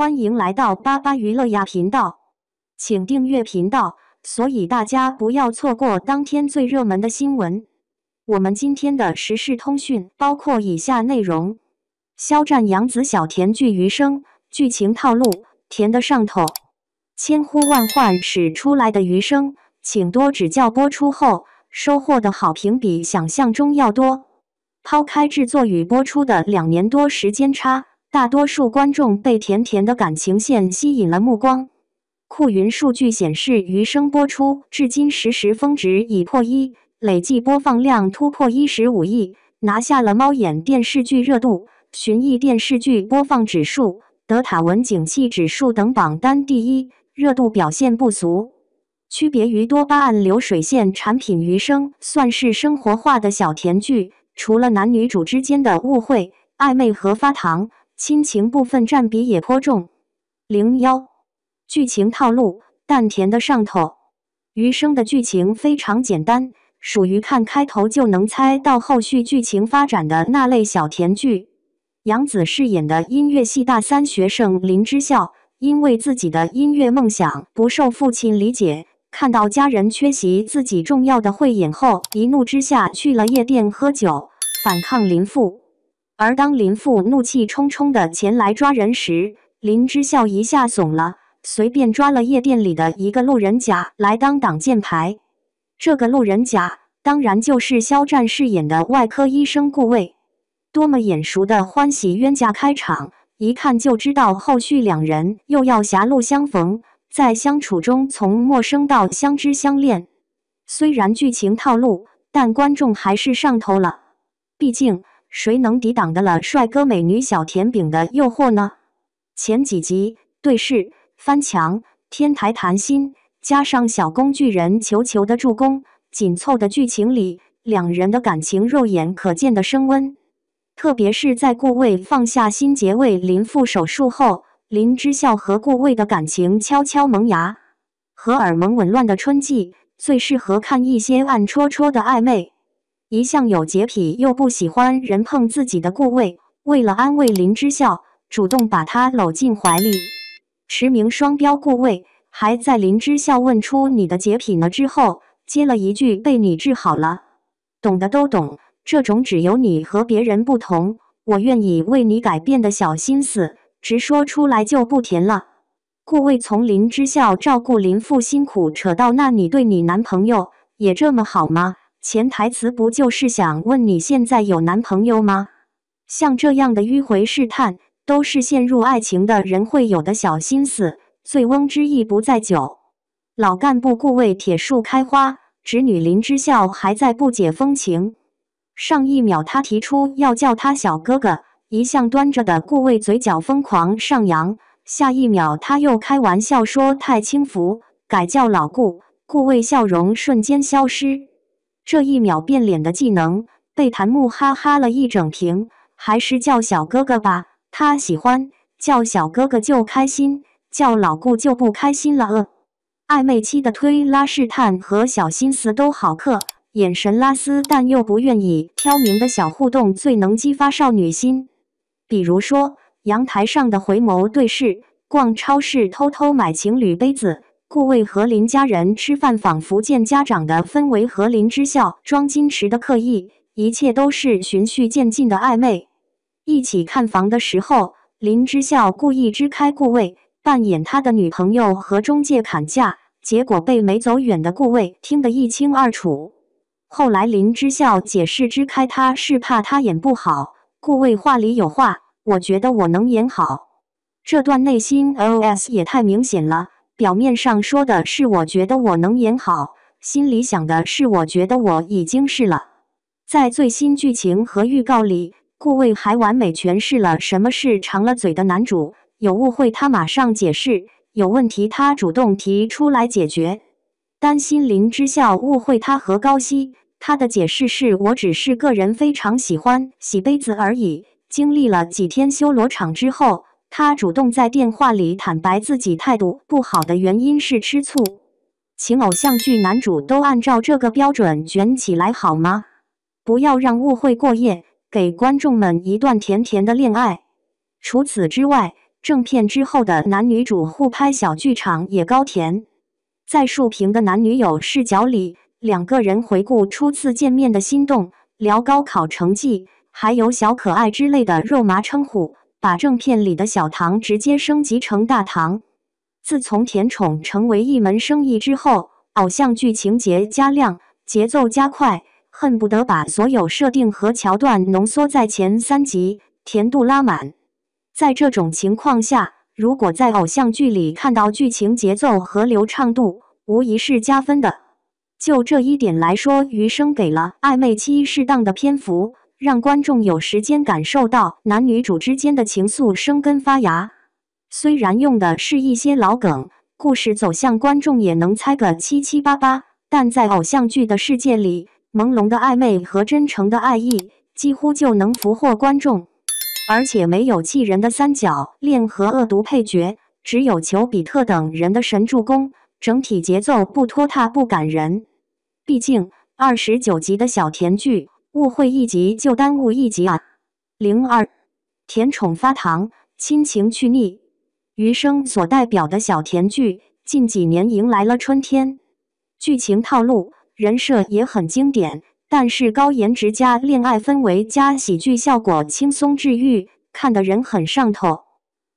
欢迎来到巴巴娱乐呀频道，请订阅频道，所以大家不要错过当天最热门的新闻。我们今天的时事通讯包括以下内容：肖战杨紫小甜剧余生，剧情套路甜得上头，千呼万唤始出来的余生，请多指教。播出后收获的好评比想象中要多。抛开制作与播出的2年多时间差，大多数观众被甜甜的感情线吸引了目光。酷云数据显示，余生播出至今实时峰值已破1，累计播放量突破15亿，拿下了猫眼电视剧热度、寻艺电视剧播放指数、德塔文景气指数等榜单第1，热度表现不俗。区别于多巴胺流水线产品，余生算是生活化的小甜剧，除了男女主之间的误会、暧昧和发糖，亲情部分占比也颇重。01剧情套路但甜得上头。余生的剧情非常简单，属于看开头就能猜到后续剧情发展的那类小甜剧。杨紫饰演的音乐系大3学生林之孝，因为自己的音乐梦想不受父亲理解，看到家人缺席自己重要的汇演后，一怒之下去了夜店喝酒，反抗林父。而当林父怒气冲冲地前来抓人时，林之孝一下怂了，随便抓了夜店里的一个路人甲来当挡箭牌。这个路人甲当然就是肖战饰演的外科医生顾魏。多么眼熟的欢喜冤家开场，一看就知道后续2人又要狭路相逢，在相处中从陌生到相知相恋。虽然剧情套路，但观众还是上头了。毕竟谁能抵挡得了帅哥美女小甜饼的诱惑呢？前几集对视、翻墙、天台谈心，加上小工具人球球的助攻，紧凑的剧情里，2人的感情肉眼可见的升温。特别是在顾魏放下心结为林父手术后，林之孝和顾魏的感情悄悄萌芽。荷尔蒙紊乱的春季，最适合看一些暗戳戳的暧昧。一向有洁癖又不喜欢人碰自己的顾魏，为了安慰林之孝，主动把他搂进怀里。驰名双标顾魏还在林之孝问出你的洁癖呢之后，接了一句被你治好了。懂的都懂，这种只有你和别人不同，我愿意为你改变的小心思，直说出来就不甜了。顾魏从林之孝照顾林父辛苦扯到那你对你男朋友也这么好吗？潜台词不就是想问你现在有男朋友吗？像这样的迂回试探，都是陷入爱情的人会有的小心思，醉翁之意不在酒。老干部顾魏铁树开花，侄女林之孝还在不解风情。上一秒他提出要叫他小哥哥，一向端着的顾魏嘴角疯狂上扬，下一秒他又开玩笑说太轻浮，改叫老顾，顾魏笑容瞬间消失。这一秒变脸的技能被弹幕哈哈了一整屏，还是叫小哥哥吧，他喜欢，叫小哥哥就开心，叫老顾就不开心了。暧昧期的推拉试探和小心思都好嗑，眼神拉丝但又不愿意挑明的小互动最能激发少女心。比如说阳台上的回眸对视，逛超市偷偷买情侣杯子，顾魏和林家人吃饭仿佛见家长的氛围和林之孝装矜持的刻意，一切都是循序渐进的暧昧。一起看房的时候，林之孝故意支开顾魏，扮演他的女朋友和中介砍价，结果被没走远的顾魏听得一清二楚。后来林之孝解释支开他是怕他演不好，顾魏话里有话，我觉得我能演好。这段内心 OS 也太明显了，表面上说的是我觉得我能演好，心里想的是我觉得我已经是了。在最新剧情和预告里，顾魏还完美诠释了什么是长了嘴的男主，有误会他马上解释，有问题他主动提出来解决。担心林之孝误会他和高希，他的解释是我只是个人非常喜欢洗杯子而已。经历了几天修罗场之后，他主动在电话里坦白自己态度不好的原因是吃醋。请偶像剧男主都按照这个标准卷起来好吗？不要让误会过夜，给观众们一段甜甜的恋爱。除此之外，正片之后的男女主互拍小剧场也高甜。在竖屏的男女友视角里，两个人回顾初次见面的心动，聊高考成绩，还有小可爱之类的肉麻称呼，把正片里的小唐直接升级成大唐。自从甜宠成为一门生意之后，偶像剧情节加量，节奏加快，恨不得把所有设定和桥段浓缩在前3集，甜度拉满。在这种情况下，如果在偶像剧里看到剧情节奏和流畅度，无疑是加分的。就这一点来说，余生给了暧昧期适当的篇幅，让观众有时间感受到男女主之间的情愫生根发芽。虽然用的是一些老梗，故事走向观众也能猜个七七八八，但在偶像剧的世界里，朦胧的暧昧和真诚的爱意几乎就能俘获观众。而且没有气人的三角恋和恶毒配角，只有裘比特等人的神助攻，整体节奏不拖沓不感人。毕竟29集的小甜剧，误会一集就耽误一集啊。02甜宠发糖，亲情去腻。余生所代表的小甜剧，近几年迎来了春天。剧情套路、人设也很经典，但是高颜值加恋爱氛围加喜剧效果轻松治愈，看得人很上头。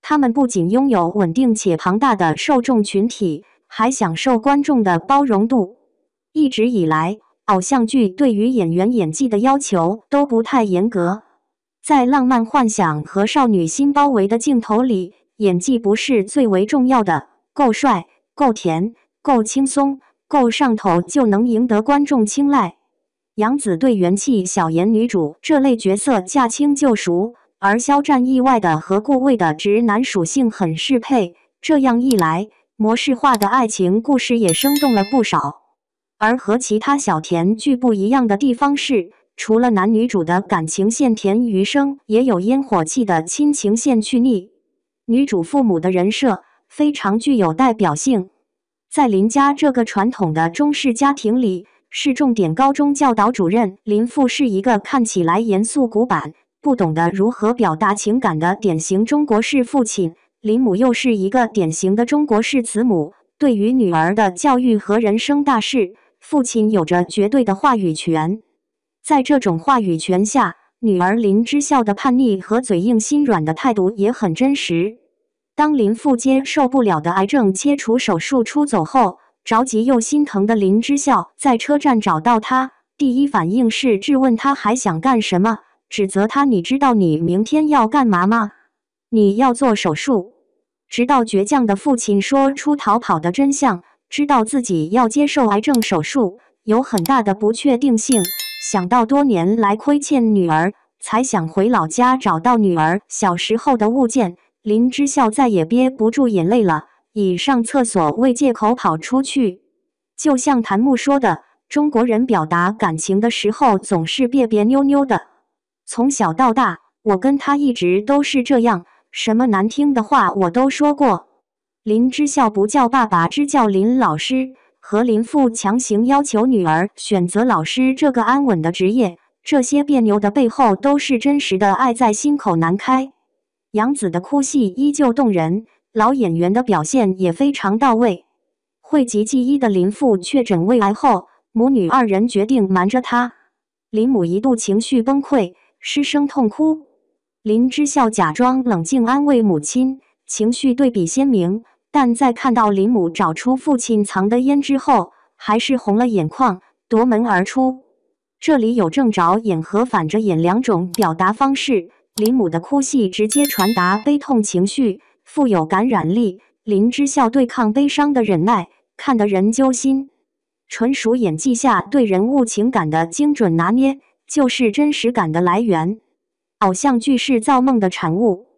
他们不仅拥有稳定且庞大的受众群体，还享受观众的包容度。一直以来，偶像剧对于演员演技的要求都不太严格，在浪漫幻想和少女心包围的镜头里，演技不是最为重要的，够帅、够甜、够轻松、够上头就能赢得观众青睐。杨紫对元气小颜女主这类角色驾轻就熟，而肖战意外的和顾魏的直男属性很适配，这样一来，模式化的爱情故事也生动了不少。而和其他小甜剧不一样的地方是，除了男女主的感情线甜余生，也有烟火气的亲情线去腻。女主父母的人设非常具有代表性，在林家这个传统的中式家庭里，市重点高中教导主任林父是一个看起来严肃古板、不懂得如何表达情感的典型中国式父亲，林母又是一个典型的中国式慈母。对于女儿的教育和人生大事，父亲有着绝对的话语权。在这种话语权下，女儿林之孝的叛逆和嘴硬心软的态度也很真实。当林父接受不了的癌症切除手术出走后，着急又心疼的林之孝在车站找到他，第一反应是质问他还想干什么，指责他：你知道你明天要干嘛吗？你要做手术。直到倔强的父亲说出逃跑的真相，知道自己要接受癌症手术，有很大的不确定性。想到多年来亏欠女儿，才想回老家找到女儿小时候的物件。林之孝再也憋不住眼泪了，以上厕所为借口跑出去。就像谭木说的，中国人表达感情的时候总是别别扭扭的。从小到大，我跟他一直都是这样，什么难听的话我都说过。林之孝不叫爸爸，只叫林老师，和林父强行要求女儿选择老师这个安稳的职业，这些别扭的背后都是真实的爱在心口难开。杨紫的哭戏依旧动人，老演员的表现也非常到位。讳疾忌医的林父确诊胃癌后，母女二人决定瞒着他。林母一度情绪崩溃，失声痛哭。林之孝假装冷静安慰母亲，情绪对比鲜明，但在看到林母找出父亲藏的胭脂后，还是红了眼眶，夺门而出。这里有正着眼和反着眼两种表达方式。林母的哭戏直接传达悲痛情绪，富有感染力。林之孝对抗悲伤的忍耐，看得人揪心。纯属演技下对人物情感的精准拿捏，就是真实感的来源。偶像剧是造梦的产物，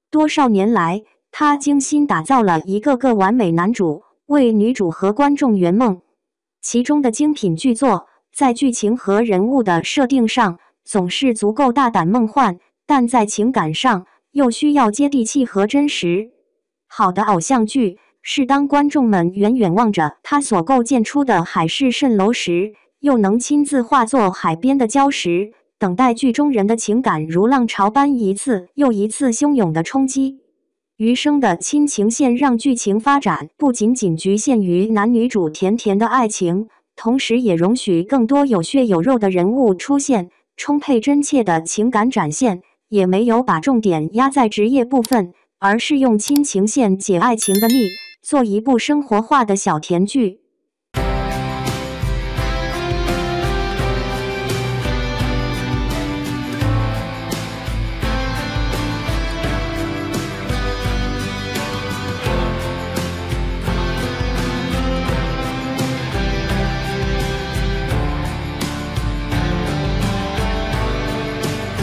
多少年来，他精心打造了一个个完美男主，为女主和观众圆梦。其中的精品剧作，在剧情和人物的设定上总是足够大胆梦幻，但在情感上又需要接地气和真实。好的偶像剧是当观众们远远望着他所构建出的海市蜃楼时，又能亲自化作海边的礁石，等待剧中人的情感如浪潮般一次又一次汹涌的冲击。余生的亲情线让剧情发展不仅仅局限于男女主甜甜的爱情，同时也容许更多有血有肉的人物出现，充沛真切的情感展现，也没有把重点压在职业部分，而是用亲情线解爱情的腻，做一部生活化的小甜剧。